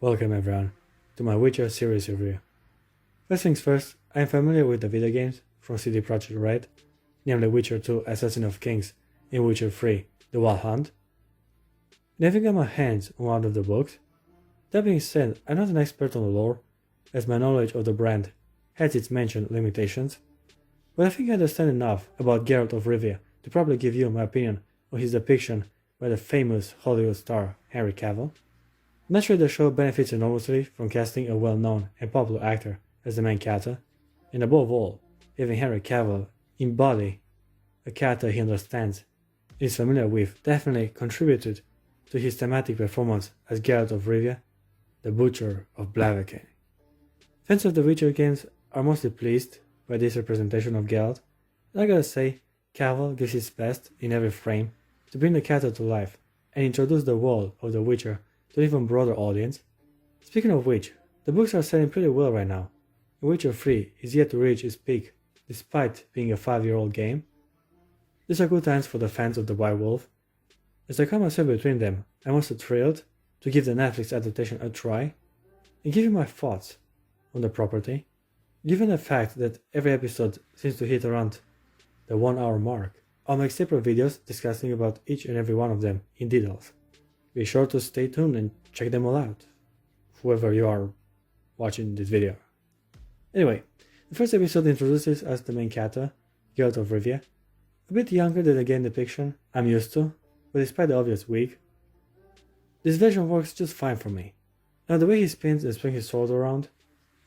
Welcome everyone to my Witcher series review. First things first, I am familiar with the video games from CD Projekt Red, namely Witcher 2 Assassin of Kings and Witcher 3 The Wild Hunt, and having got my hands on one of the books. That being said, I'm not an expert on the lore, as my knowledge of the brand has its mentioned limitations, but I think I understand enough about Geralt of Rivia to probably give you my opinion on his depiction by the famous Hollywood star Henry Cavill. Naturally, the show benefits enormously from casting a well-known and popular actor as the main character, and above all, having Henry Cavill embody a character he understands and is familiar with definitely contributed to his thematic performance as Geralt of Rivia, the Butcher of Blaviken. Fans of the Witcher games are mostly pleased by this representation of Geralt, and I gotta say, Cavill gives his best in every frame to bring the character to life and introduce the world of The Witcher to an even broader audience. Speaking of which, the books are selling pretty well right now, and Witcher 3 is yet to reach its peak despite being a 5-year-old game. These are good times for the fans of the White Wolf. As I come myself between them, I'm also thrilled to give the Netflix adaptation a try and give you my thoughts on the property, given the fact that every episode seems to hit around the 1 hour mark. I'll make separate videos discussing about each and every one of them in details. Be sure to stay tuned and check them all out, whoever you are watching this video. Anyway, the first episode introduces us the main character, Geralt of Rivia, a bit younger than the game depiction I'm used to, but despite the obvious wig, this version works just fine for me. Now the way he spins and swings his sword around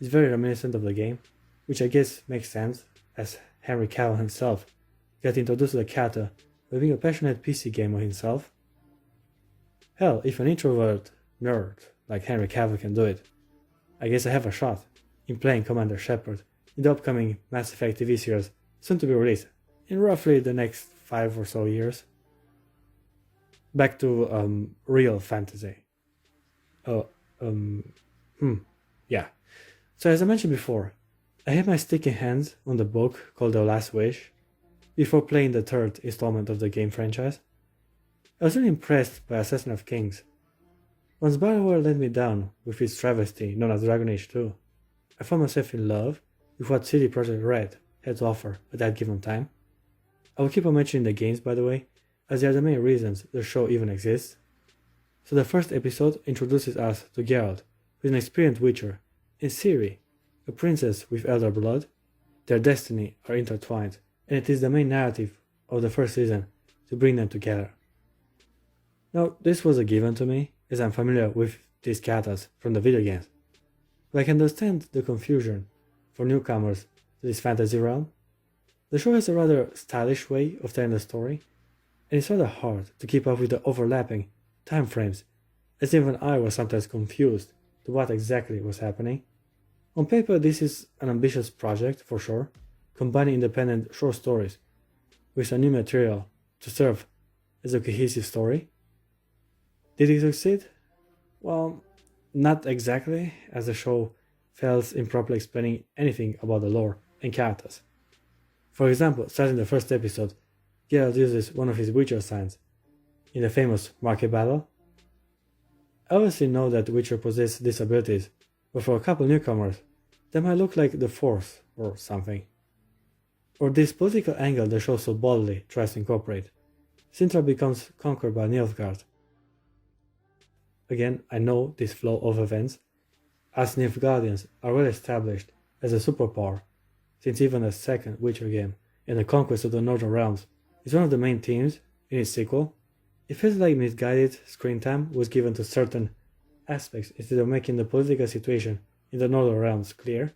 is very reminiscent of the game, which I guess makes sense as Henry Cavill himself got introduced to the character by being a passionate PC gamer himself. Hell, if an introvert nerd like Henry Cavill can do it, I guess I have a shot in playing Commander Shepard in the upcoming Mass Effect TV series soon to be released in roughly the next 5 or so years. Back to real fantasy. Yeah. So as I mentioned before, I had my sticky hands on the book called The Last Wish before playing the third installment of the game franchise. I was really impressed by Assassin of Kings. Once Bioware let me down with its travesty known as Dragon Age 2, I found myself in love with what CD Projekt Red had to offer at that given time. I will keep on mentioning the games, by the way, as they are the main reasons the show even exists. So the first episode introduces us to Geralt, who is an experienced witcher, and Ciri, a princess with elder blood. Their destiny are intertwined, and it is the main narrative of the first season to bring them together. Now, this was a given to me, as I'm familiar with these characters from the video games, but I can understand the confusion for newcomers to this fantasy realm. The show has a rather stylish way of telling the story, and it's rather hard to keep up with the overlapping time frames, as even I was sometimes confused to what exactly was happening. On paper, this is an ambitious project for sure, combining independent short stories with some new material to serve as a cohesive story. Did it succeed? Well, not exactly, as the show fails in properly explaining anything about the lore and characters. For example, starting the first episode, Geralt uses one of his Witcher signs in the famous market battle. I obviously know that Witcher possess these abilities, but for a couple newcomers, they might look like the Force or something. Or this political angle the show so boldly tries to incorporate. Sintra becomes conquered by Nilfgaard. Again, I know this flow of events, as Nilfgaardians are well established as a superpower, since even the second Witcher game and the conquest of the Northern Realms is one of the main themes in its sequel. It feels like misguided screen time was given to certain aspects instead of making the political situation in the Northern Realms clear.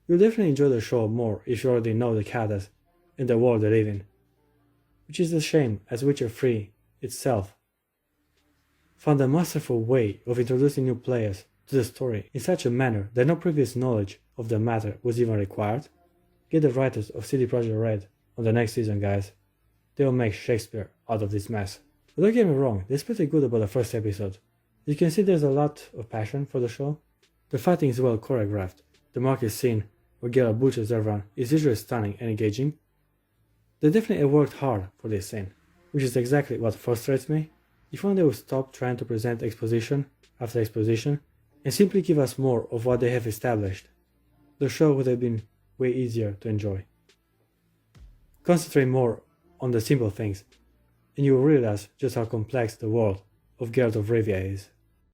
You'll definitely enjoy the show more if you already know the characters and the world they live in, which is a shame as Witcher 3 itself found a masterful way of introducing new players to the story in such a manner that no previous knowledge of the matter was even required. Get the writers of CD Projekt Red on the next season, guys. They will make Shakespeare out of this mess. But don't get me wrong, this is pretty good about the first episode. You can see there's a lot of passion for the show. The fighting is well choreographed. The market scene where Geralt butchers everyone is usually stunning and engaging. They definitely worked hard for this scene, which is exactly what frustrates me. If only they would stop trying to present exposition after exposition and simply give us more of what they have established, the show would have been way easier to enjoy. Concentrate more on the simple things, and you will realize just how complex the world of Geralt of Rivia is.